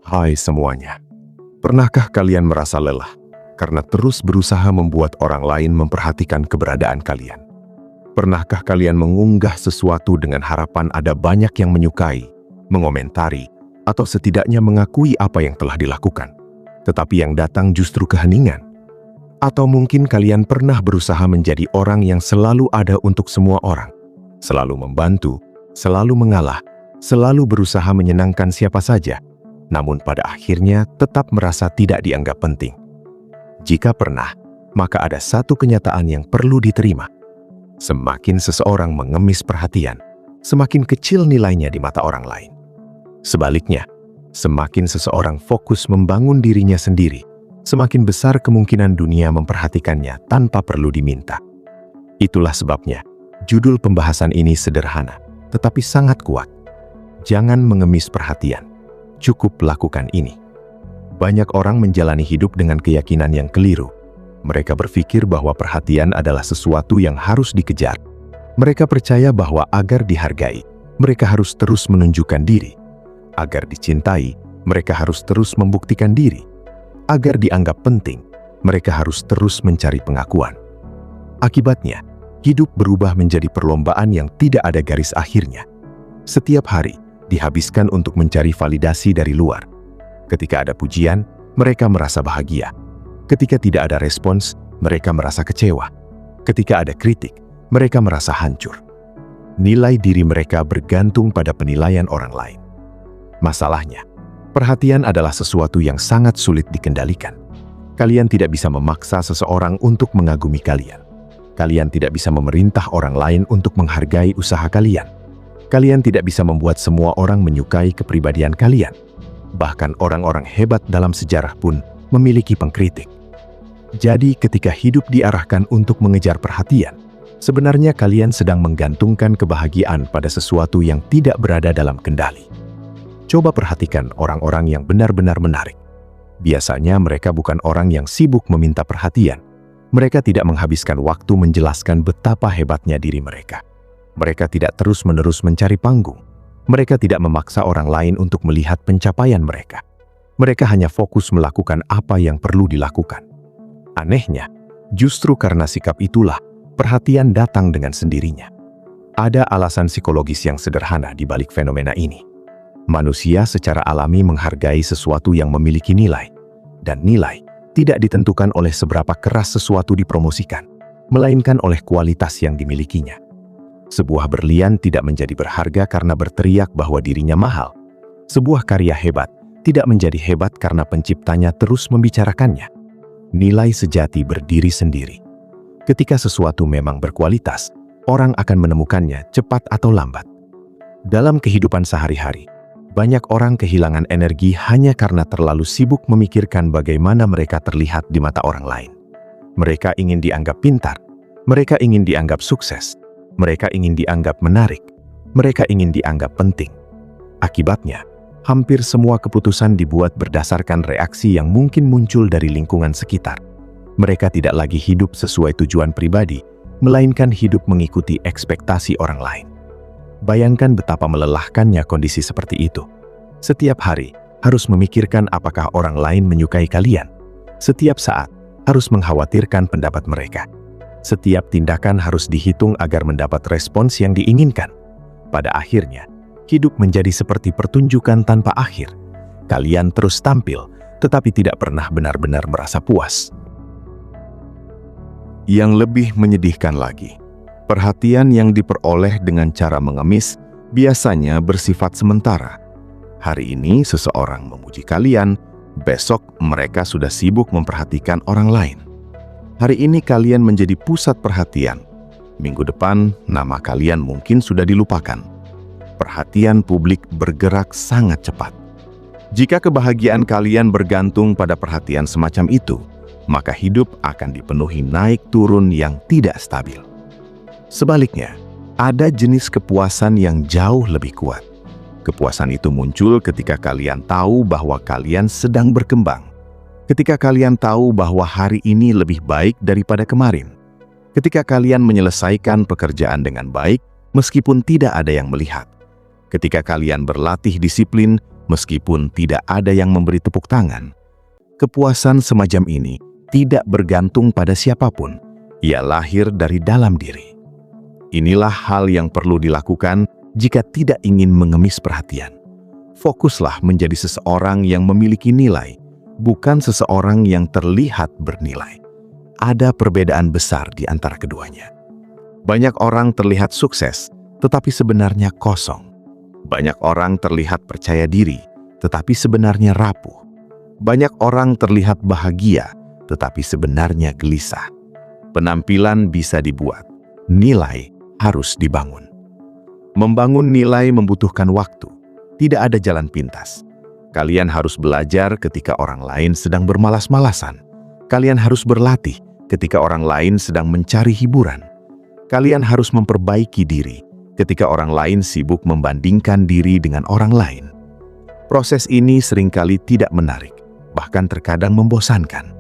Hai semuanya, pernahkah kalian merasa lelah karena terus berusaha membuat orang lain memperhatikan keberadaan kalian? Pernahkah kalian mengunggah sesuatu dengan harapan ada banyak yang menyukai, mengomentari, atau setidaknya mengakui apa yang telah dilakukan, tetapi yang datang justru keheningan? Atau mungkin kalian pernah berusaha menjadi orang yang selalu ada untuk semua orang, selalu membantu, selalu mengalah, selalu berusaha menyenangkan siapa saja, namun pada akhirnya tetap merasa tidak dianggap penting. Jika pernah, maka ada satu kenyataan yang perlu diterima. Semakin seseorang mengemis perhatian, semakin kecil nilainya di mata orang lain. Sebaliknya, semakin seseorang fokus membangun dirinya sendiri, semakin besar kemungkinan dunia memperhatikannya tanpa perlu diminta. Itulah sebabnya, judul pembahasan ini sederhana, tetapi sangat kuat. Jangan mengemis perhatian. Cukup lakukan ini. Banyak orang menjalani hidup dengan keyakinan yang keliru. Mereka berpikir bahwa perhatian adalah sesuatu yang harus dikejar. Mereka percaya bahwa agar dihargai, mereka harus terus menunjukkan diri. Agar dicintai, mereka harus terus membuktikan diri. Agar dianggap penting, mereka harus terus mencari pengakuan. Akibatnya, hidup berubah menjadi perlombaan yang tidak ada garis akhirnya. Setiap hari dihabiskan untuk mencari validasi dari luar. Ketika ada pujian, mereka merasa bahagia. Ketika tidak ada respons, mereka merasa kecewa. Ketika ada kritik, mereka merasa hancur. Nilai diri mereka bergantung pada penilaian orang lain. Masalahnya, perhatian adalah sesuatu yang sangat sulit dikendalikan. Kalian tidak bisa memaksa seseorang untuk mengagumi kalian. Kalian tidak bisa memerintah orang lain untuk menghargai usaha kalian. Kalian tidak bisa membuat semua orang menyukai kepribadian kalian. Bahkan orang-orang hebat dalam sejarah pun memiliki pengkritik. Jadi ketika hidup diarahkan untuk mengejar perhatian, sebenarnya kalian sedang menggantungkan kebahagiaan pada sesuatu yang tidak berada dalam kendali. Coba perhatikan orang-orang yang benar-benar menarik. Biasanya mereka bukan orang yang sibuk meminta perhatian. Mereka tidak menghabiskan waktu menjelaskan betapa hebatnya diri mereka. Mereka tidak terus-menerus mencari panggung. Mereka tidak memaksa orang lain untuk melihat pencapaian mereka. Mereka hanya fokus melakukan apa yang perlu dilakukan. Anehnya, justru karena sikap itulah, perhatian datang dengan sendirinya. Ada alasan psikologis yang sederhana di balik fenomena ini. Manusia secara alami menghargai sesuatu yang memiliki nilai. Dan nilai tidak ditentukan oleh seberapa keras sesuatu dipromosikan, melainkan oleh kualitas yang dimilikinya. Sebuah berlian tidak menjadi berharga karena berteriak bahwa dirinya mahal. Sebuah karya hebat tidak menjadi hebat karena penciptanya terus membicarakannya. Nilai sejati berdiri sendiri. Ketika sesuatu memang berkualitas, orang akan menemukannya cepat atau lambat. Dalam kehidupan sehari-hari, banyak orang kehilangan energi hanya karena terlalu sibuk memikirkan bagaimana mereka terlihat di mata orang lain. Mereka ingin dianggap pintar. Mereka ingin dianggap sukses. Mereka ingin dianggap menarik. Mereka ingin dianggap penting. Akibatnya, hampir semua keputusan dibuat berdasarkan reaksi yang mungkin muncul dari lingkungan sekitar. Mereka tidak lagi hidup sesuai tujuan pribadi, melainkan hidup mengikuti ekspektasi orang lain. Bayangkan betapa melelahkannya kondisi seperti itu. Setiap hari harus memikirkan apakah orang lain menyukai kalian. Setiap saat harus mengkhawatirkan pendapat mereka. Setiap tindakan harus dihitung agar mendapat respons yang diinginkan. Pada akhirnya, hidup menjadi seperti pertunjukan tanpa akhir. Kalian terus tampil, tetapi tidak pernah benar-benar merasa puas. Yang lebih menyedihkan lagi, perhatian yang diperoleh dengan cara mengemis biasanya bersifat sementara. Hari ini seseorang memuji kalian, besok mereka sudah sibuk memperhatikan orang lain. Hari ini kalian menjadi pusat perhatian. Minggu depan, nama kalian mungkin sudah dilupakan. Perhatian publik bergerak sangat cepat. Jika kebahagiaan kalian bergantung pada perhatian semacam itu, maka hidup akan dipenuhi naik turun yang tidak stabil. Sebaliknya, ada jenis kepuasan yang jauh lebih kuat. Kepuasan itu muncul ketika kalian tahu bahwa kalian sedang berkembang. Ketika kalian tahu bahwa hari ini lebih baik daripada kemarin. Ketika kalian menyelesaikan pekerjaan dengan baik, meskipun tidak ada yang melihat. Ketika kalian berlatih disiplin, meskipun tidak ada yang memberi tepuk tangan. Kepuasan semacam ini tidak bergantung pada siapapun. Ia lahir dari dalam diri. Inilah hal yang perlu dilakukan jika tidak ingin mengemis perhatian. Fokuslah menjadi seseorang yang memiliki nilai, bukan seseorang yang terlihat bernilai. Ada perbedaan besar di antara keduanya. Banyak orang terlihat sukses, tetapi sebenarnya kosong. Banyak orang terlihat percaya diri, tetapi sebenarnya rapuh. Banyak orang terlihat bahagia, tetapi sebenarnya gelisah. Penampilan bisa dibuat, nilai harus dibangun. Membangun nilai membutuhkan waktu, tidak ada jalan pintas. Kalian harus belajar ketika orang lain sedang bermalas-malasan. Kalian harus berlatih ketika orang lain sedang mencari hiburan. Kalian harus memperbaiki diri ketika orang lain sibuk membandingkan diri dengan orang lain. Proses ini seringkali tidak menarik, bahkan terkadang membosankan.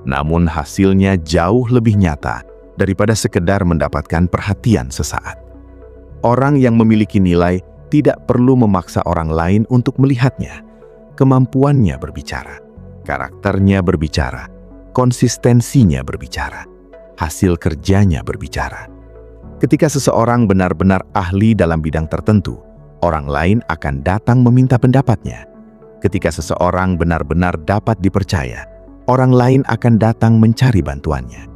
Namun hasilnya jauh lebih nyata daripada sekedar mendapatkan perhatian sesaat. Orang yang memiliki nilai tidak perlu memaksa orang lain untuk melihatnya. Kemampuannya berbicara, karakternya berbicara, konsistensinya berbicara, hasil kerjanya berbicara. Ketika seseorang benar-benar ahli dalam bidang tertentu, orang lain akan datang meminta pendapatnya. Ketika seseorang benar-benar dapat dipercaya, orang lain akan datang mencari bantuannya.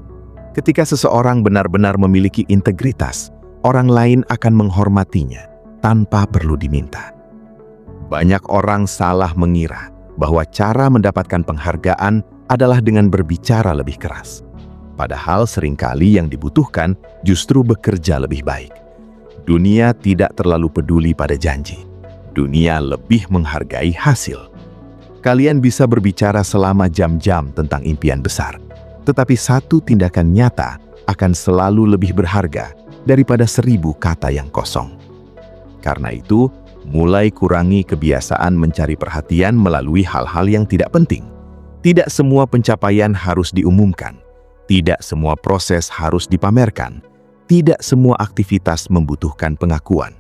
Ketika seseorang benar-benar memiliki integritas, orang lain akan menghormatinya tanpa perlu diminta. Banyak orang salah mengira bahwa cara mendapatkan penghargaan adalah dengan berbicara lebih keras. Padahal seringkali yang dibutuhkan justru bekerja lebih baik. Dunia tidak terlalu peduli pada janji. Dunia lebih menghargai hasil. Kalian bisa berbicara selama jam-jam tentang impian besar, tetapi satu tindakan nyata akan selalu lebih berharga daripada 1000 kata yang kosong. Karena itu, mulai kurangi kebiasaan mencari perhatian melalui hal-hal yang tidak penting. Tidak semua pencapaian harus diumumkan. Tidak semua proses harus dipamerkan. Tidak semua aktivitas membutuhkan pengakuan.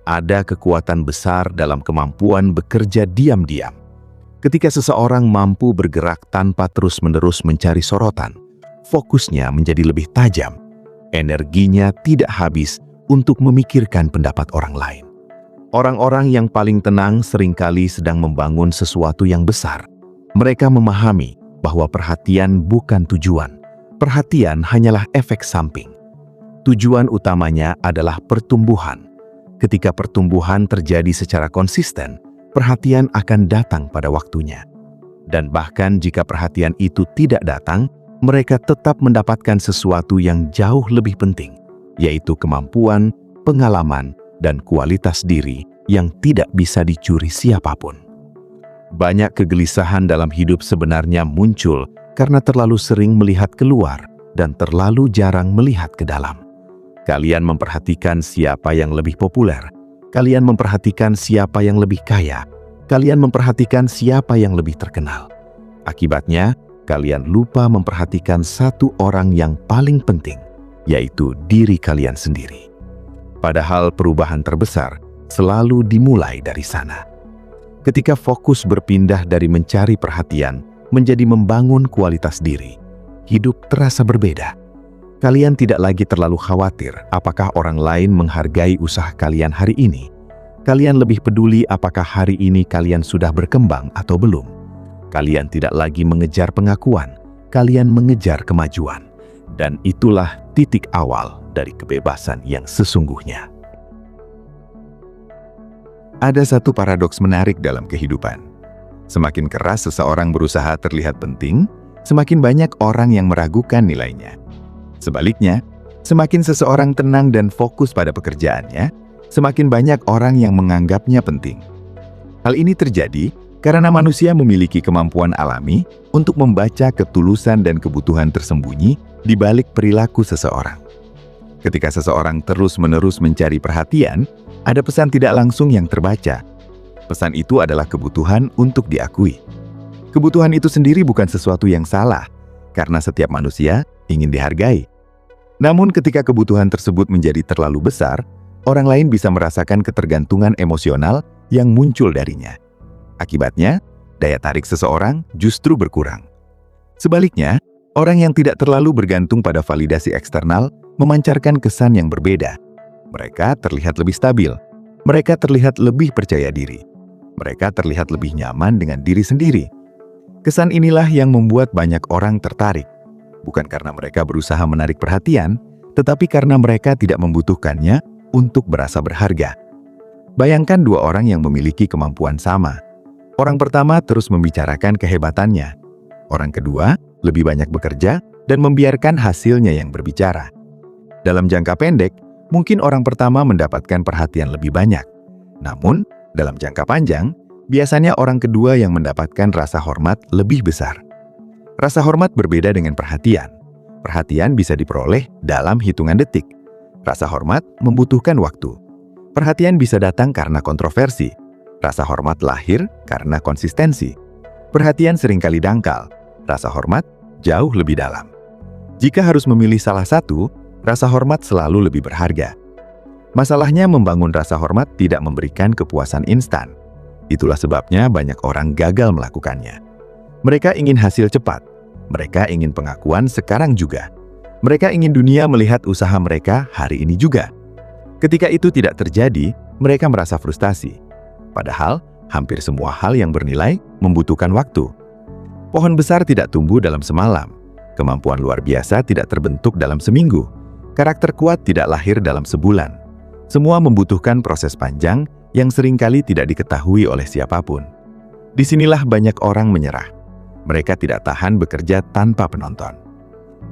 Ada kekuatan besar dalam kemampuan bekerja diam-diam. Ketika seseorang mampu bergerak tanpa terus-menerus mencari sorotan, fokusnya menjadi lebih tajam. Energinya tidak habis untuk memikirkan pendapat orang lain. Orang-orang yang paling tenang seringkali sedang membangun sesuatu yang besar. Mereka memahami bahwa perhatian bukan tujuan. Perhatian hanyalah efek samping. Tujuan utamanya adalah pertumbuhan. Ketika pertumbuhan terjadi secara konsisten, perhatian akan datang pada waktunya. Dan bahkan jika perhatian itu tidak datang, mereka tetap mendapatkan sesuatu yang jauh lebih penting, yaitu kemampuan, pengalaman, dan kualitas diri yang tidak bisa dicuri siapapun. Banyak kegelisahan dalam hidup sebenarnya muncul karena terlalu sering melihat keluar dan terlalu jarang melihat ke dalam. Kalian memperhatikan siapa yang lebih populer. Kalian memperhatikan siapa yang lebih kaya. Kalian memperhatikan siapa yang lebih terkenal. Akibatnya, kalian lupa memperhatikan satu orang yang paling penting, yaitu diri kalian sendiri. Padahal perubahan terbesar selalu dimulai dari sana. Ketika fokus berpindah dari mencari perhatian menjadi membangun kualitas diri, hidup terasa berbeda. Kalian tidak lagi terlalu khawatir apakah orang lain menghargai usaha kalian hari ini. Kalian lebih peduli apakah hari ini kalian sudah berkembang atau belum. Kalian tidak lagi mengejar pengakuan, kalian mengejar kemajuan. Dan itulah titik awal dari kebebasan yang sesungguhnya. Ada satu paradoks menarik dalam kehidupan. Semakin keras seseorang berusaha terlihat penting, semakin banyak orang yang meragukan nilainya. Sebaliknya, semakin seseorang tenang dan fokus pada pekerjaannya, semakin banyak orang yang menganggapnya penting. Hal ini terjadi karena manusia memiliki kemampuan alami untuk membaca ketulusan dan kebutuhan tersembunyi di balik perilaku seseorang. Ketika seseorang terus-menerus mencari perhatian, ada pesan tidak langsung yang terbaca. Pesan itu adalah kebutuhan untuk diakui. Kebutuhan itu sendiri bukan sesuatu yang salah, karena setiap manusia ingin dihargai. Namun ketika kebutuhan tersebut menjadi terlalu besar, orang lain bisa merasakan ketergantungan emosional yang muncul darinya. Akibatnya, daya tarik seseorang justru berkurang. Sebaliknya, orang yang tidak terlalu bergantung pada validasi eksternal memancarkan kesan yang berbeda. Mereka terlihat lebih stabil. Mereka terlihat lebih percaya diri. Mereka terlihat lebih nyaman dengan diri sendiri. Kesan inilah yang membuat banyak orang tertarik. Bukan karena mereka berusaha menarik perhatian, tetapi karena mereka tidak membutuhkannya untuk berasa berharga. Bayangkan dua orang yang memiliki kemampuan sama. Orang pertama terus membicarakan kehebatannya. Orang kedua lebih banyak bekerja dan membiarkan hasilnya yang berbicara. Dalam jangka pendek, mungkin orang pertama mendapatkan perhatian lebih banyak. Namun, dalam jangka panjang, biasanya orang kedua yang mendapatkan rasa hormat lebih besar. Rasa hormat berbeda dengan perhatian. Perhatian bisa diperoleh dalam hitungan detik. Rasa hormat membutuhkan waktu. Perhatian bisa datang karena kontroversi. Rasa hormat lahir karena konsistensi. Perhatian seringkali dangkal. Rasa hormat jauh lebih dalam. Jika harus memilih salah satu, rasa hormat selalu lebih berharga. Masalahnya, membangun rasa hormat tidak memberikan kepuasan instan. Itulah sebabnya banyak orang gagal melakukannya. Mereka ingin hasil cepat. Mereka ingin pengakuan sekarang juga. Mereka ingin dunia melihat usaha mereka hari ini juga. Ketika itu tidak terjadi, mereka merasa frustasi. Padahal, hampir semua hal yang bernilai membutuhkan waktu. Pohon besar tidak tumbuh dalam semalam. Kemampuan luar biasa tidak terbentuk dalam seminggu. Karakter kuat tidak lahir dalam sebulan. Semua membutuhkan proses panjang yang seringkali tidak diketahui oleh siapapun. Disinilah banyak orang menyerah. Mereka tidak tahan bekerja tanpa penonton.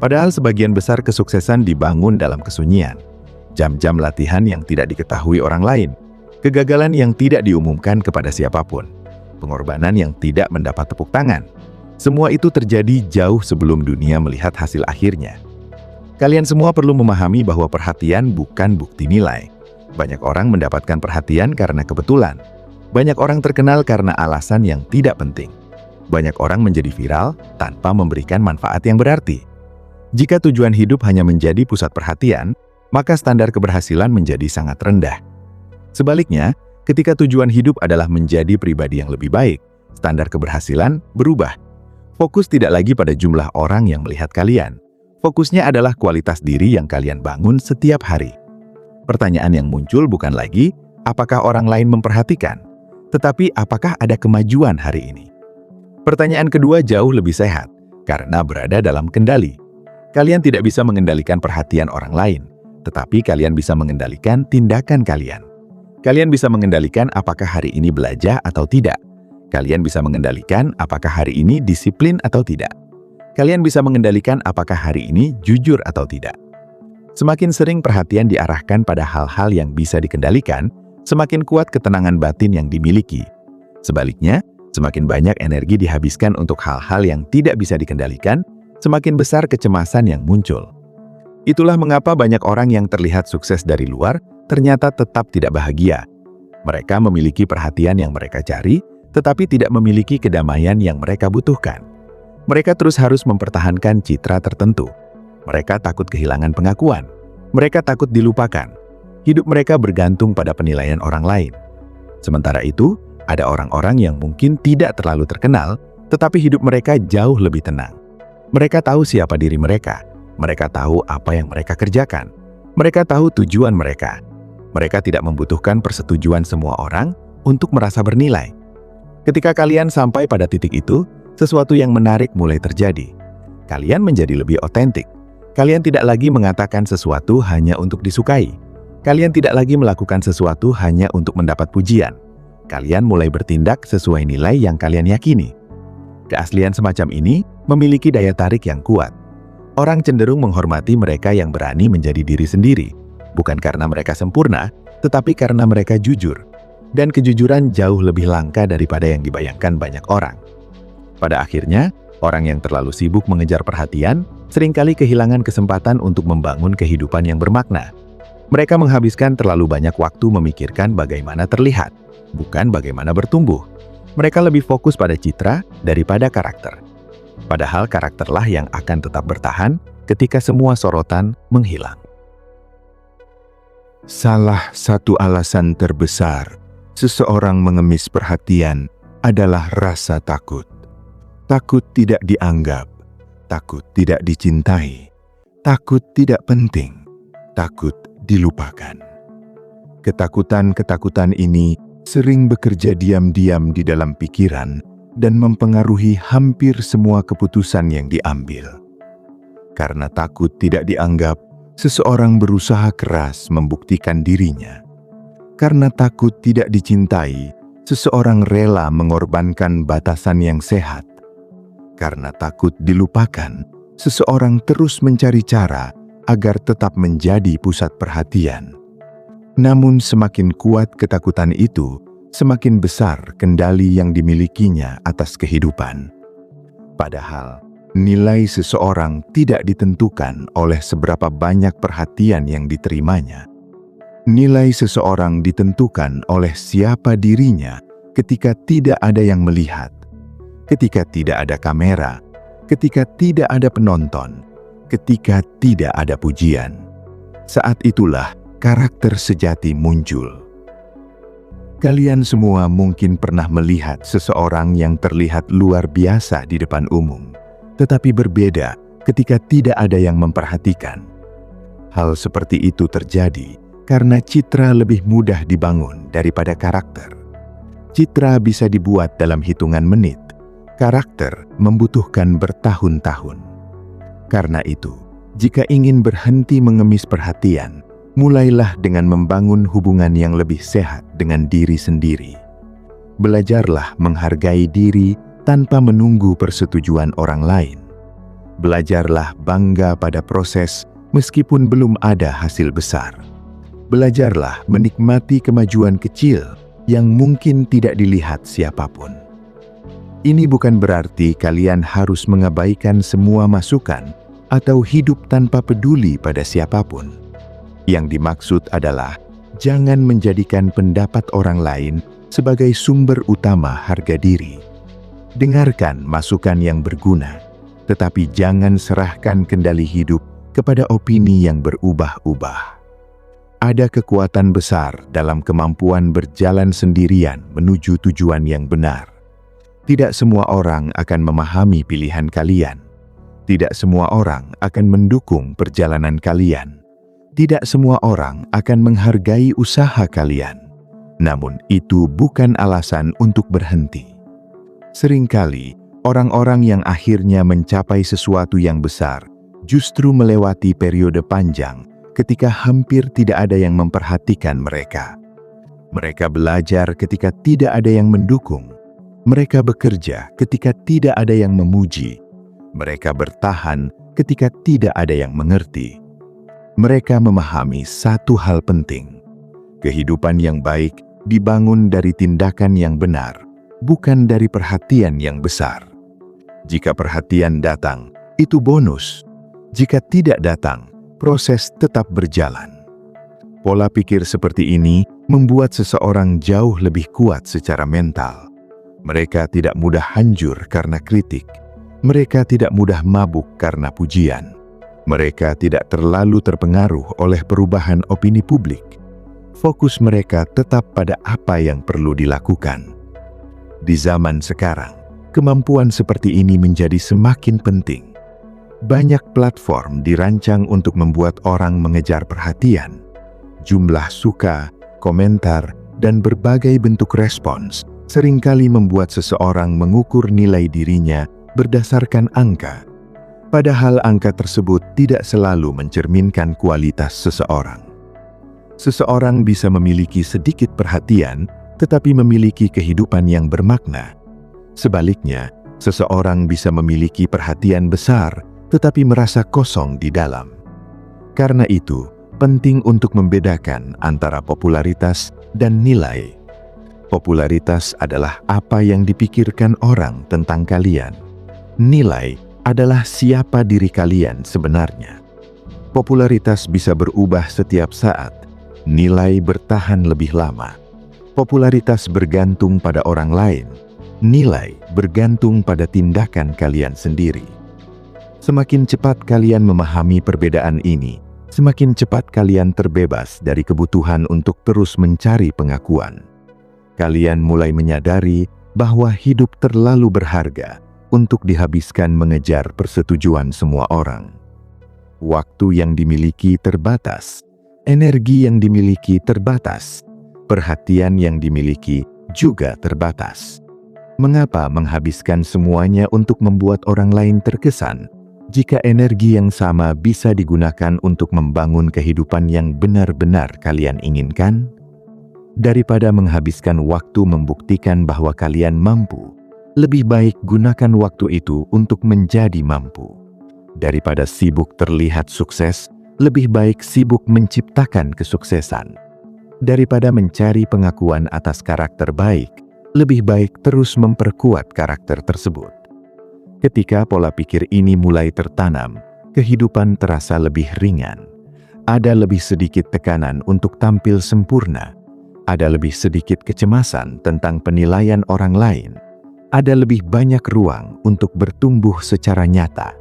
Padahal sebagian besar kesuksesan dibangun dalam kesunyian. Jam-jam latihan yang tidak diketahui orang lain. Kegagalan yang tidak diumumkan kepada siapapun. Pengorbanan yang tidak mendapat tepuk tangan. Semua itu terjadi jauh sebelum dunia melihat hasil akhirnya. Kalian semua perlu memahami bahwa perhatian bukan bukti nilai. Banyak orang mendapatkan perhatian karena kebetulan. Banyak orang terkenal karena alasan yang tidak penting. Banyak orang menjadi viral tanpa memberikan manfaat yang berarti. Jika tujuan hidup hanya menjadi pusat perhatian, maka standar keberhasilan menjadi sangat rendah. Sebaliknya, ketika tujuan hidup adalah menjadi pribadi yang lebih baik, standar keberhasilan berubah. Fokus tidak lagi pada jumlah orang yang melihat kalian. Fokusnya adalah kualitas diri yang kalian bangun setiap hari. Pertanyaan yang muncul bukan lagi, apakah orang lain memperhatikan? Tetapi apakah ada kemajuan hari ini? Pertanyaan kedua jauh lebih sehat, karena berada dalam kendali. Kalian tidak bisa mengendalikan perhatian orang lain, tetapi kalian bisa mengendalikan tindakan kalian. Kalian bisa mengendalikan apakah hari ini belajar atau tidak. Kalian bisa mengendalikan apakah hari ini disiplin atau tidak. Kalian bisa mengendalikan apakah hari ini jujur atau tidak. Semakin sering perhatian diarahkan pada hal-hal yang bisa dikendalikan, semakin kuat ketenangan batin yang dimiliki. Sebaliknya, semakin banyak energi dihabiskan untuk hal-hal yang tidak bisa dikendalikan, semakin besar kecemasan yang muncul. Itulah mengapa banyak orang yang terlihat sukses dari luar ternyata tetap tidak bahagia. Mereka memiliki perhatian yang mereka cari, tetapi tidak memiliki kedamaian yang mereka butuhkan. Mereka terus harus mempertahankan citra tertentu. Mereka takut kehilangan pengakuan. Mereka takut dilupakan. Hidup mereka bergantung pada penilaian orang lain. Sementara itu, ada orang-orang yang mungkin tidak terlalu terkenal, tetapi hidup mereka jauh lebih tenang. Mereka tahu siapa diri mereka. Mereka tahu apa yang mereka kerjakan. Mereka tahu tujuan mereka. Mereka tidak membutuhkan persetujuan semua orang untuk merasa bernilai. Ketika kalian sampai pada titik itu, sesuatu yang menarik mulai terjadi. Kalian menjadi lebih otentik. Kalian tidak lagi mengatakan sesuatu hanya untuk disukai. Kalian tidak lagi melakukan sesuatu hanya untuk mendapat pujian. Kalian mulai bertindak sesuai nilai yang kalian yakini. Keaslian semacam ini memiliki daya tarik yang kuat. Orang cenderung menghormati mereka yang berani menjadi diri sendiri, bukan karena mereka sempurna, tetapi karena mereka jujur. Dan kejujuran jauh lebih langka daripada yang dibayangkan banyak orang. Pada akhirnya, orang yang terlalu sibuk mengejar perhatian seringkali kehilangan kesempatan untuk membangun kehidupan yang bermakna. Mereka menghabiskan terlalu banyak waktu memikirkan bagaimana terlihat, bukan bagaimana bertumbuh. Mereka lebih fokus pada citra daripada karakter. Padahal karakterlah yang akan tetap bertahan ketika semua sorotan menghilang. Salah satu alasan terbesar seseorang mengemis perhatian adalah rasa takut. Takut tidak dianggap, takut tidak dicintai, takut tidak penting, takut dilupakan. Ketakutan-ketakutan ini sering bekerja diam-diam di dalam pikiran dan mempengaruhi hampir semua keputusan yang diambil. Karena takut tidak dianggap, seseorang berusaha keras membuktikan dirinya. Karena takut tidak dicintai, seseorang rela mengorbankan batasan yang sehat. Karena takut dilupakan, seseorang terus mencari cara agar tetap menjadi pusat perhatian. Namun semakin kuat ketakutan itu, semakin besar kendali yang dimilikinya atas kehidupan. Padahal, nilai seseorang tidak ditentukan oleh seberapa banyak perhatian yang diterimanya. Nilai seseorang ditentukan oleh siapa dirinya ketika tidak ada yang melihat, ketika tidak ada kamera, ketika tidak ada penonton, ketika tidak ada pujian. Saat itulah karakter sejati muncul. Kalian semua mungkin pernah melihat seseorang yang terlihat luar biasa di depan umum, tetapi berbeda ketika tidak ada yang memperhatikan. Hal seperti itu terjadi karena citra lebih mudah dibangun daripada karakter. Citra bisa dibuat dalam hitungan menit, karakter membutuhkan bertahun-tahun. Karena itu, jika ingin berhenti mengemis perhatian, mulailah dengan membangun hubungan yang lebih sehat dengan diri sendiri. Belajarlah menghargai diri tanpa menunggu persetujuan orang lain. Belajarlah bangga pada proses meskipun belum ada hasil besar. Belajarlah menikmati kemajuan kecil yang mungkin tidak dilihat siapapun. Ini bukan berarti kalian harus mengabaikan semua masukan atau hidup tanpa peduli pada siapapun. Yang dimaksud adalah jangan menjadikan pendapat orang lain sebagai sumber utama harga diri. Dengarkan masukan yang berguna, tetapi jangan serahkan kendali hidup kepada opini yang berubah-ubah. Ada kekuatan besar dalam kemampuan berjalan sendirian menuju tujuan yang benar. Tidak semua orang akan memahami pilihan kalian. Tidak semua orang akan mendukung perjalanan kalian. Tidak semua orang akan menghargai usaha kalian. Namun itu bukan alasan untuk berhenti. Seringkali, orang-orang yang akhirnya mencapai sesuatu yang besar justru melewati periode panjang ketika hampir tidak ada yang memperhatikan mereka. Mereka belajar ketika tidak ada yang mendukung. Mereka bekerja ketika tidak ada yang memuji. Mereka bertahan ketika tidak ada yang mengerti. Mereka memahami satu hal penting. Kehidupan yang baik dibangun dari tindakan yang benar, bukan dari perhatian yang besar. Jika perhatian datang, itu bonus. Jika tidak datang, proses tetap berjalan. Pola pikir seperti ini membuat seseorang jauh lebih kuat secara mental. Mereka tidak mudah hancur karena kritik. Mereka tidak mudah mabuk karena pujian. Mereka tidak terlalu terpengaruh oleh perubahan opini publik. Fokus mereka tetap pada apa yang perlu dilakukan. Di zaman sekarang, kemampuan seperti ini menjadi semakin penting. Banyak platform dirancang untuk membuat orang mengejar perhatian. Jumlah suka, komentar, dan berbagai bentuk respons seringkali membuat seseorang mengukur nilai dirinya berdasarkan angka. Padahal angka tersebut tidak selalu mencerminkan kualitas seseorang. Seseorang bisa memiliki sedikit perhatian, tetapi memiliki kehidupan yang bermakna. Sebaliknya, seseorang bisa memiliki perhatian besar, tetapi merasa kosong di dalam. Karena itu, penting untuk membedakan antara popularitas dan nilai. Popularitas adalah apa yang dipikirkan orang tentang kalian. Nilai adalah siapa diri kalian sebenarnya. Popularitas bisa berubah setiap saat. Nilai bertahan lebih lama. Popularitas bergantung pada orang lain. Nilai bergantung pada tindakan kalian sendiri. Semakin cepat kalian memahami perbedaan ini, semakin cepat kalian terbebas dari kebutuhan untuk terus mencari pengakuan. Kalian mulai menyadari bahwa hidup terlalu berharga untuk dihabiskan mengejar persetujuan semua orang. Waktu yang dimiliki terbatas, energi yang dimiliki terbatas, perhatian yang dimiliki juga terbatas. Mengapa menghabiskan semuanya untuk membuat orang lain terkesan, jika energi yang sama bisa digunakan untuk membangun kehidupan yang benar-benar kalian inginkan? Daripada menghabiskan waktu membuktikan bahwa kalian mampu, lebih baik gunakan waktu itu untuk menjadi mampu. Daripada sibuk terlihat sukses, lebih baik sibuk menciptakan kesuksesan. Daripada mencari pengakuan atas karakter baik, lebih baik terus memperkuat karakter tersebut. Ketika pola pikir ini mulai tertanam, kehidupan terasa lebih ringan. Ada lebih sedikit tekanan untuk tampil sempurna. Ada lebih sedikit kecemasan tentang penilaian orang lain. Ada lebih banyak ruang untuk bertumbuh secara nyata.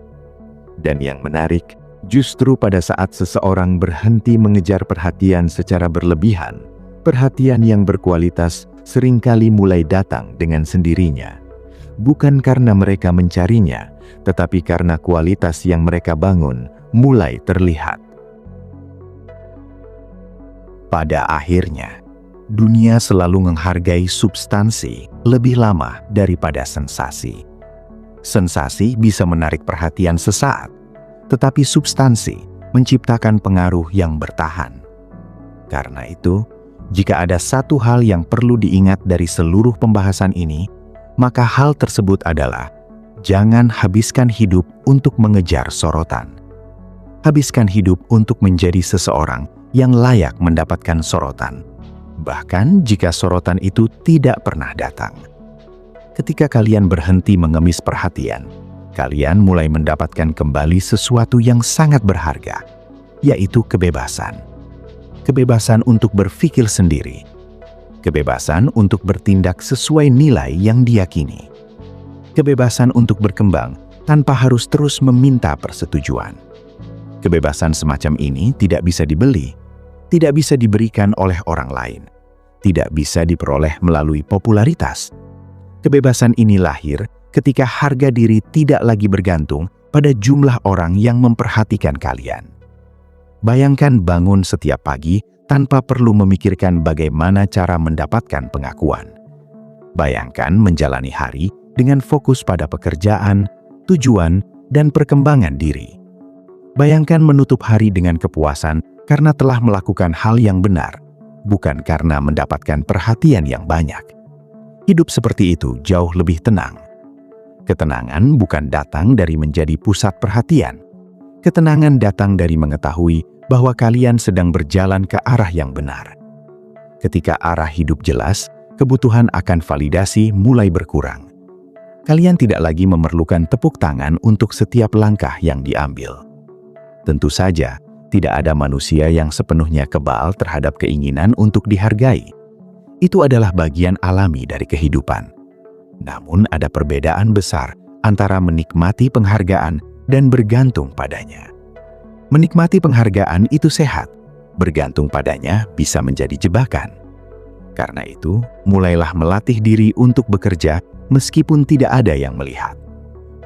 Dan yang menarik, justru pada saat seseorang berhenti mengejar perhatian secara berlebihan, perhatian yang berkualitas seringkali mulai datang dengan sendirinya. Bukan karena mereka mencarinya, tetapi karena kualitas yang mereka bangun mulai terlihat. Pada akhirnya, dunia selalu menghargai substansi lebih lama daripada sensasi. Sensasi bisa menarik perhatian sesaat, tetapi substansi menciptakan pengaruh yang bertahan. Karena itu, jika ada satu hal yang perlu diingat dari seluruh pembahasan ini, maka hal tersebut adalah jangan habiskan hidup untuk mengejar sorotan. Habiskan hidup untuk menjadi seseorang yang layak mendapatkan sorotan, bahkan jika sorotan itu tidak pernah datang. Ketika kalian berhenti mengemis perhatian, kalian mulai mendapatkan kembali sesuatu yang sangat berharga, yaitu kebebasan. Kebebasan untuk berpikir sendiri. Kebebasan untuk bertindak sesuai nilai yang diyakini. Kebebasan untuk berkembang tanpa harus terus meminta persetujuan. Kebebasan semacam ini tidak bisa dibeli, tidak bisa diberikan oleh orang lain, tidak bisa diperoleh melalui popularitas. Kebebasan ini lahir ketika harga diri tidak lagi bergantung pada jumlah orang yang memperhatikan kalian. Bayangkan bangun setiap pagi tanpa perlu memikirkan bagaimana cara mendapatkan pengakuan. Bayangkan menjalani hari dengan fokus pada pekerjaan, tujuan, dan perkembangan diri. Bayangkan menutup hari dengan kepuasan karena telah melakukan hal yang benar, bukan karena mendapatkan perhatian yang banyak. Hidup seperti itu jauh lebih tenang. Ketenangan bukan datang dari menjadi pusat perhatian. Ketenangan datang dari mengetahui bahwa kalian sedang berjalan ke arah yang benar. Ketika arah hidup jelas, kebutuhan akan validasi mulai berkurang. Kalian tidak lagi memerlukan tepuk tangan untuk setiap langkah yang diambil. Tentu saja, tidak ada manusia yang sepenuhnya kebal terhadap keinginan untuk dihargai. Itu adalah bagian alami dari kehidupan. Namun ada perbedaan besar antara menikmati penghargaan dan bergantung padanya. Menikmati penghargaan itu sehat, bergantung padanya bisa menjadi jebakan. Karena itu, mulailah melatih diri untuk bekerja meskipun tidak ada yang melihat.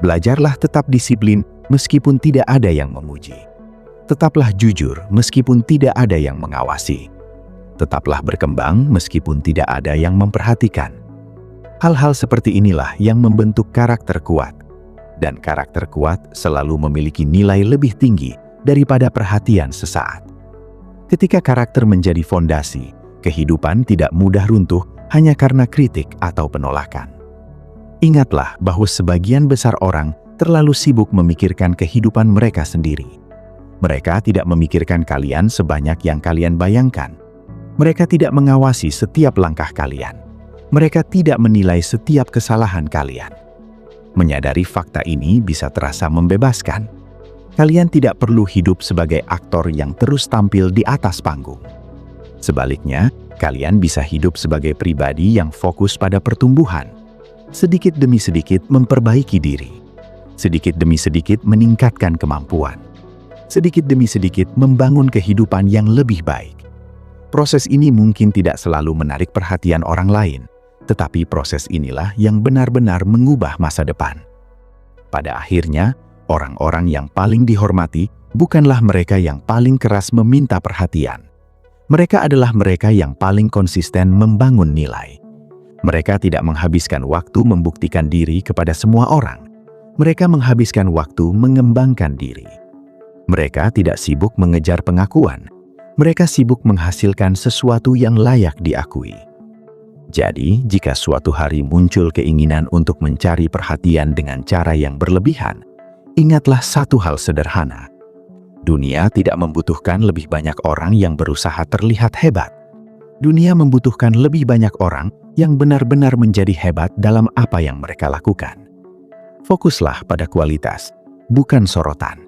Belajarlah tetap disiplin meskipun tidak ada yang memuji. Tetaplah jujur meskipun tidak ada yang mengawasi. Tetaplah berkembang meskipun tidak ada yang memperhatikan. Hal-hal seperti inilah yang membentuk karakter kuat. Dan karakter kuat selalu memiliki nilai lebih tinggi daripada perhatian sesaat. Ketika karakter menjadi fondasi, kehidupan tidak mudah runtuh hanya karena kritik atau penolakan. Ingatlah bahwa sebagian besar orang terlalu sibuk memikirkan kehidupan mereka sendiri. Mereka tidak memikirkan kalian sebanyak yang kalian bayangkan. Mereka tidak mengawasi setiap langkah kalian. Mereka tidak menilai setiap kesalahan kalian. Menyadari fakta ini bisa terasa membebaskan. Kalian tidak perlu hidup sebagai aktor yang terus tampil di atas panggung. Sebaliknya, kalian bisa hidup sebagai pribadi yang fokus pada pertumbuhan. Sedikit demi sedikit memperbaiki diri. Sedikit demi sedikit meningkatkan kemampuan. Sedikit demi sedikit membangun kehidupan yang lebih baik. Proses ini mungkin tidak selalu menarik perhatian orang lain, tetapi proses inilah yang benar-benar mengubah masa depan. Pada akhirnya, orang-orang yang paling dihormati bukanlah mereka yang paling keras meminta perhatian. Mereka adalah mereka yang paling konsisten membangun nilai. Mereka tidak menghabiskan waktu membuktikan diri kepada semua orang. Mereka menghabiskan waktu mengembangkan diri. Mereka tidak sibuk mengejar pengakuan. Mereka sibuk menghasilkan sesuatu yang layak diakui. Jadi, jika suatu hari muncul keinginan untuk mencari perhatian dengan cara yang berlebihan, ingatlah satu hal sederhana. Dunia tidak membutuhkan lebih banyak orang yang berusaha terlihat hebat. Dunia membutuhkan lebih banyak orang yang benar-benar menjadi hebat dalam apa yang mereka lakukan. Fokuslah pada kualitas, bukan sorotan.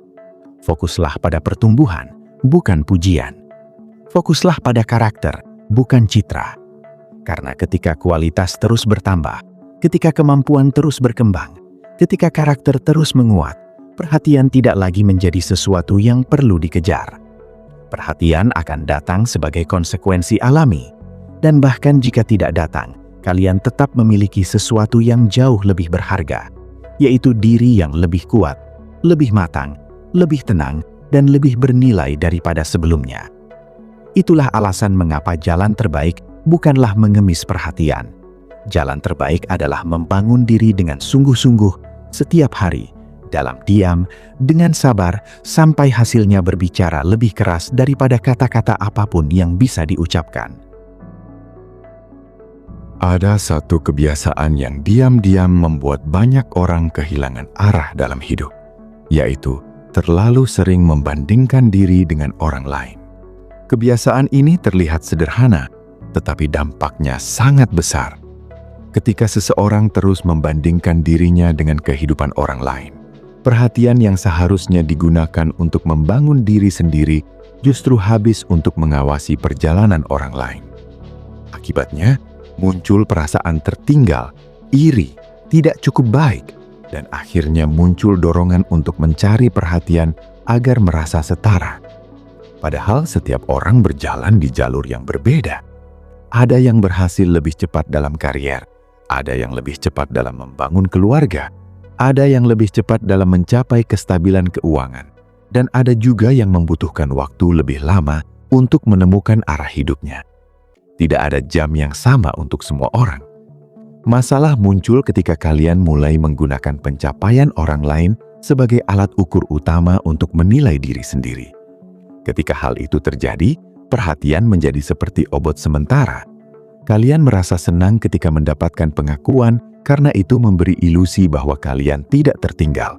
Fokuslah pada pertumbuhan, bukan pujian. Fokuslah pada karakter, bukan citra. Karena ketika kualitas terus bertambah, ketika kemampuan terus berkembang, ketika karakter terus menguat, perhatian tidak lagi menjadi sesuatu yang perlu dikejar. Perhatian akan datang sebagai konsekuensi alami, dan bahkan jika tidak datang, kalian tetap memiliki sesuatu yang jauh lebih berharga, yaitu diri yang lebih kuat, lebih matang, lebih tenang, dan lebih bernilai daripada sebelumnya. Itulah alasan mengapa jalan terbaik bukanlah mengemis perhatian. Jalan terbaik adalah membangun diri dengan sungguh-sungguh setiap hari, dalam diam, dengan sabar, sampai hasilnya berbicara lebih keras daripada kata-kata apapun yang bisa diucapkan. Ada satu kebiasaan yang diam-diam membuat banyak orang kehilangan arah dalam hidup, yaitu terlalu sering membandingkan diri dengan orang lain. Kebiasaan ini terlihat sederhana, tetapi dampaknya sangat besar. Ketika seseorang terus membandingkan dirinya dengan kehidupan orang lain, perhatian yang seharusnya digunakan untuk membangun diri sendiri justru habis untuk mengawasi perjalanan orang lain. Akibatnya, muncul perasaan tertinggal, iri, tidak cukup baik, dan akhirnya muncul dorongan untuk mencari perhatian agar merasa setara. Padahal setiap orang berjalan di jalur yang berbeda. Ada yang berhasil lebih cepat dalam karier, ada yang lebih cepat dalam membangun keluarga, ada yang lebih cepat dalam mencapai kestabilan keuangan, dan ada juga yang membutuhkan waktu lebih lama untuk menemukan arah hidupnya. Tidak ada jam yang sama untuk semua orang. Masalah muncul ketika kalian mulai menggunakan pencapaian orang lain sebagai alat ukur utama untuk menilai diri sendiri. Ketika hal itu terjadi, perhatian menjadi seperti obat sementara. Kalian merasa senang ketika mendapatkan pengakuan karena itu memberi ilusi bahwa kalian tidak tertinggal.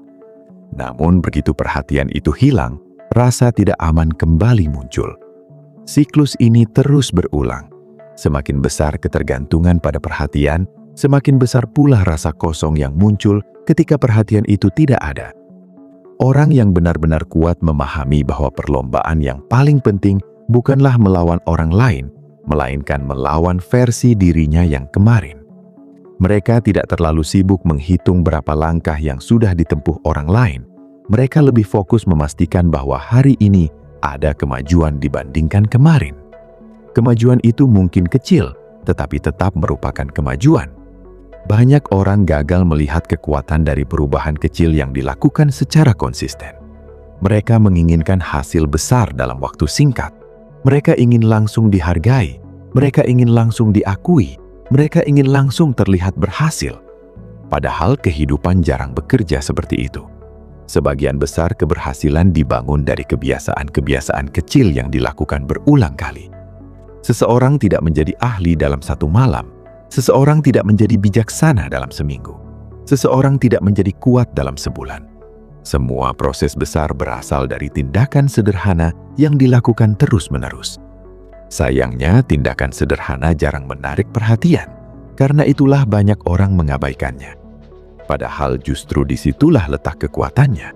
Namun begitu perhatian itu hilang, rasa tidak aman kembali muncul. Siklus ini terus berulang. Semakin besar ketergantungan pada perhatian, semakin besar pula rasa kosong yang muncul ketika perhatian itu tidak ada. Orang yang benar-benar kuat memahami bahwa perlombaan yang paling penting bukanlah melawan orang lain, melainkan melawan versi dirinya yang kemarin. Mereka tidak terlalu sibuk menghitung berapa langkah yang sudah ditempuh orang lain. Mereka lebih fokus memastikan bahwa hari ini ada kemajuan dibandingkan kemarin. Kemajuan itu mungkin kecil, tetapi tetap merupakan kemajuan. Banyak orang gagal melihat kekuatan dari perubahan kecil yang dilakukan secara konsisten. Mereka menginginkan hasil besar dalam waktu singkat. Mereka ingin langsung dihargai. Mereka ingin langsung diakui. Mereka ingin langsung terlihat berhasil. Padahal kehidupan jarang bekerja seperti itu. Sebagian besar keberhasilan dibangun dari kebiasaan-kebiasaan kecil yang dilakukan berulang kali. Seseorang tidak menjadi ahli dalam satu malam. Seseorang tidak menjadi bijaksana dalam seminggu. Seseorang tidak menjadi kuat dalam sebulan. Semua proses besar berasal dari tindakan sederhana yang dilakukan terus-menerus. Sayangnya, tindakan sederhana jarang menarik perhatian, karena itulah banyak orang mengabaikannya. Padahal justru disitulah letak kekuatannya.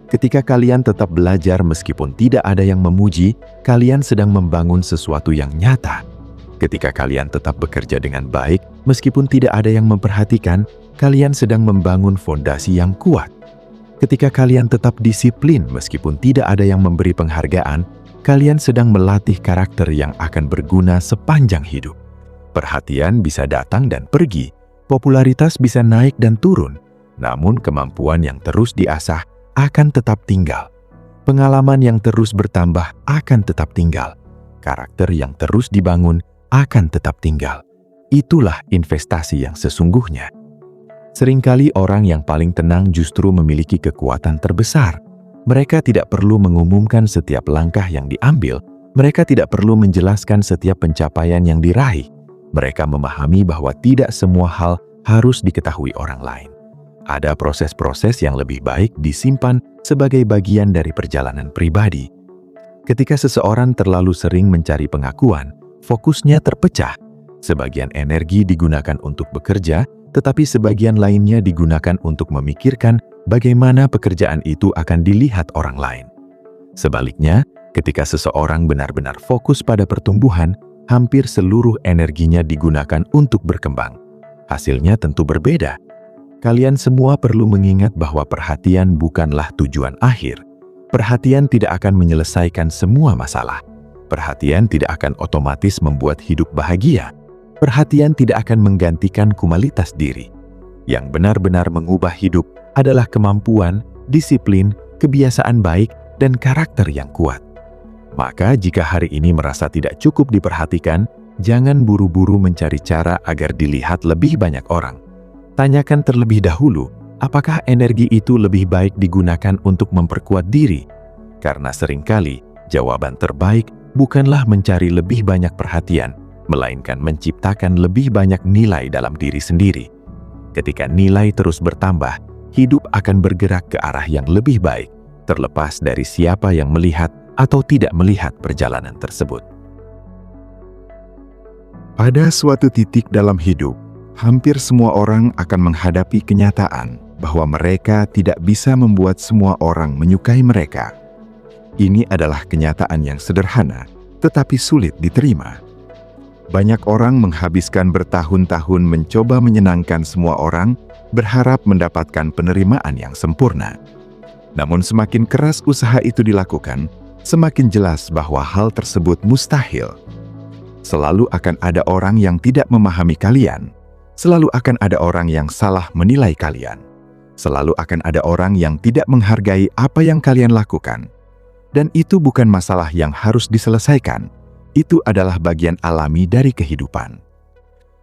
Ketika kalian tetap belajar meskipun tidak ada yang memuji, kalian sedang membangun sesuatu yang nyata. Ketika kalian tetap bekerja dengan baik, meskipun tidak ada yang memperhatikan, kalian sedang membangun fondasi yang kuat. Ketika kalian tetap disiplin meskipun tidak ada yang memberi penghargaan, kalian sedang melatih karakter yang akan berguna sepanjang hidup. Perhatian bisa datang dan pergi, popularitas bisa naik dan turun, namun kemampuan yang terus diasah akan tetap tinggal. Pengalaman yang terus bertambah akan tetap tinggal. Karakter yang terus dibangun akan tetap tinggal. Itulah investasi yang sesungguhnya. Seringkali orang yang paling tenang justru memiliki kekuatan terbesar. Mereka tidak perlu mengumumkan setiap langkah yang diambil. Mereka tidak perlu menjelaskan setiap pencapaian yang diraih. Mereka memahami bahwa tidak semua hal harus diketahui orang lain. Ada proses-proses yang lebih baik disimpan sebagai bagian dari perjalanan pribadi. Ketika seseorang terlalu sering mencari pengakuan, fokusnya terpecah. Sebagian energi digunakan untuk bekerja, tetapi sebagian lainnya digunakan untuk memikirkan bagaimana pekerjaan itu akan dilihat orang lain. Sebaliknya, ketika seseorang benar-benar fokus pada pertumbuhan, hampir seluruh energinya digunakan untuk berkembang. Hasilnya tentu berbeda. Kalian semua perlu mengingat bahwa perhatian bukanlah tujuan akhir. Perhatian tidak akan menyelesaikan semua masalah. Perhatian tidak akan otomatis membuat hidup bahagia. Perhatian tidak akan menggantikan kualitas diri. Yang benar-benar mengubah hidup adalah kemampuan, disiplin, kebiasaan baik, dan karakter yang kuat. Maka jika hari ini merasa tidak cukup diperhatikan, jangan buru-buru mencari cara agar dilihat lebih banyak orang. Tanyakan terlebih dahulu, apakah energi itu lebih baik digunakan untuk memperkuat diri? Karena seringkali, jawaban terbaik bukanlah mencari lebih banyak perhatian, melainkan menciptakan lebih banyak nilai dalam diri sendiri. Ketika nilai terus bertambah, hidup akan bergerak ke arah yang lebih baik, terlepas dari siapa yang melihat atau tidak melihat perjalanan tersebut. Pada suatu titik dalam hidup, hampir semua orang akan menghadapi kenyataan bahwa mereka tidak bisa membuat semua orang menyukai mereka. Ini adalah kenyataan yang sederhana, tetapi sulit diterima. Banyak orang menghabiskan bertahun-tahun mencoba menyenangkan semua orang, berharap mendapatkan penerimaan yang sempurna. Namun semakin keras usaha itu dilakukan, semakin jelas bahwa hal tersebut mustahil. Selalu akan ada orang yang tidak memahami kalian. Selalu akan ada orang yang salah menilai kalian. Selalu akan ada orang yang tidak menghargai apa yang kalian lakukan. Dan itu bukan masalah yang harus diselesaikan. Itu adalah bagian alami dari kehidupan.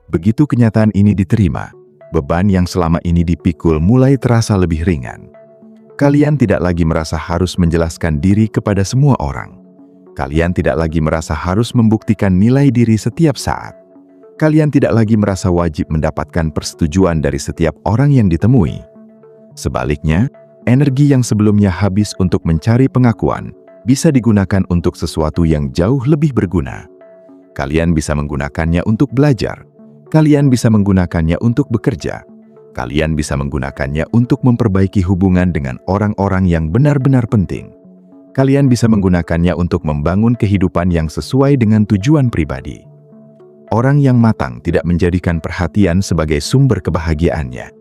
Begitu kenyataan ini diterima, beban yang selama ini dipikul mulai terasa lebih ringan. Kalian tidak lagi merasa harus menjelaskan diri kepada semua orang. Kalian tidak lagi merasa harus membuktikan nilai diri setiap saat. Kalian tidak lagi merasa wajib mendapatkan persetujuan dari setiap orang yang ditemui. Sebaliknya, energi yang sebelumnya habis untuk mencari pengakuan bisa digunakan untuk sesuatu yang jauh lebih berguna. Kalian bisa menggunakannya untuk belajar. Kalian bisa menggunakannya untuk bekerja. Kalian bisa menggunakannya untuk memperbaiki hubungan dengan orang-orang yang benar-benar penting. Kalian bisa menggunakannya untuk membangun kehidupan yang sesuai dengan tujuan pribadi. Orang yang matang tidak menjadikan perhatian sebagai sumber kebahagiaannya.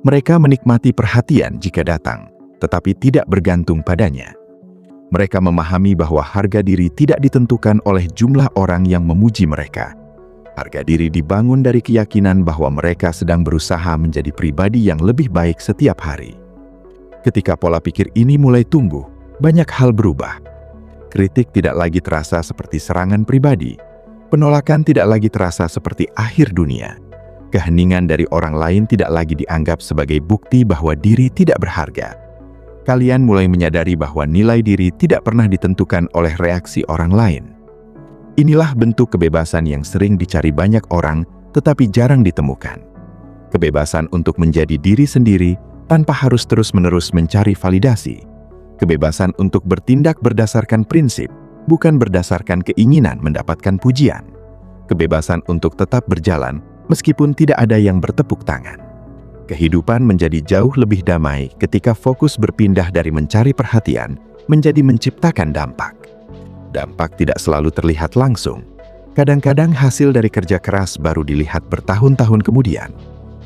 Mereka menikmati perhatian jika datang, tetapi tidak bergantung padanya. Mereka memahami bahwa harga diri tidak ditentukan oleh jumlah orang yang memuji mereka. Harga diri dibangun dari keyakinan bahwa mereka sedang berusaha menjadi pribadi yang lebih baik setiap hari. Ketika pola pikir ini mulai tumbuh, banyak hal berubah. Kritik tidak lagi terasa seperti serangan pribadi. Penolakan tidak lagi terasa seperti akhir dunia. Keheningan dari orang lain tidak lagi dianggap sebagai bukti bahwa diri tidak berharga. Kalian mulai menyadari bahwa nilai diri tidak pernah ditentukan oleh reaksi orang lain. Inilah bentuk kebebasan yang sering dicari banyak orang, tetapi jarang ditemukan. Kebebasan untuk menjadi diri sendiri tanpa harus terus-menerus mencari validasi. Kebebasan untuk bertindak berdasarkan prinsip, bukan berdasarkan keinginan mendapatkan pujian. Kebebasan untuk tetap berjalan, meskipun tidak ada yang bertepuk tangan. Kehidupan menjadi jauh lebih damai ketika fokus berpindah dari mencari perhatian menjadi menciptakan dampak. Dampak tidak selalu terlihat langsung. Kadang-kadang hasil dari kerja keras baru dilihat bertahun-tahun kemudian.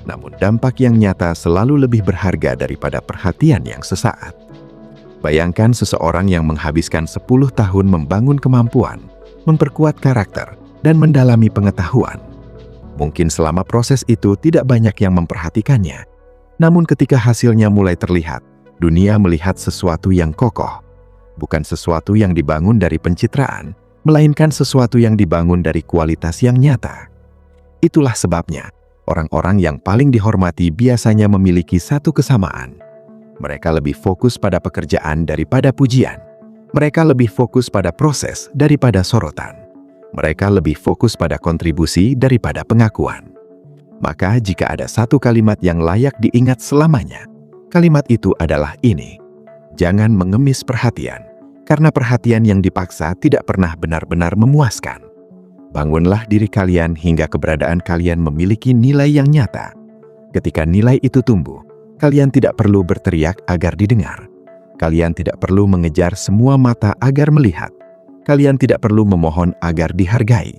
Namun dampak yang nyata selalu lebih berharga daripada perhatian yang sesaat. Bayangkan seseorang yang menghabiskan 10 tahun membangun kemampuan, memperkuat karakter, dan mendalami pengetahuan. Mungkin selama proses itu tidak banyak yang memperhatikannya. Namun ketika hasilnya mulai terlihat, dunia melihat sesuatu yang kokoh. Bukan sesuatu yang dibangun dari pencitraan, melainkan sesuatu yang dibangun dari kualitas yang nyata. Itulah sebabnya, orang-orang yang paling dihormati biasanya memiliki satu kesamaan. Mereka lebih fokus pada pekerjaan daripada pujian. Mereka lebih fokus pada proses daripada sorotan. Mereka lebih fokus pada kontribusi daripada pengakuan. Maka jika ada satu kalimat yang layak diingat selamanya, kalimat itu adalah ini: jangan mengemis perhatian, karena perhatian yang dipaksa tidak pernah benar-benar memuaskan. Bangunlah diri kalian hingga keberadaan kalian memiliki nilai yang nyata. Ketika nilai itu tumbuh, kalian tidak perlu berteriak agar didengar. Kalian tidak perlu mengejar semua mata agar melihat. Kalian tidak perlu memohon agar dihargai.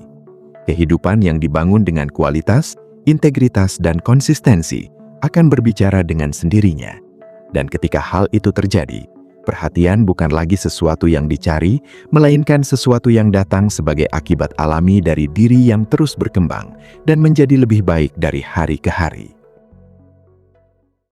Kehidupan yang dibangun dengan kualitas, integritas, dan konsistensi akan berbicara dengan sendirinya. Dan ketika hal itu terjadi, perhatian bukan lagi sesuatu yang dicari, melainkan sesuatu yang datang sebagai akibat alami dari diri yang terus berkembang dan menjadi lebih baik dari hari ke hari.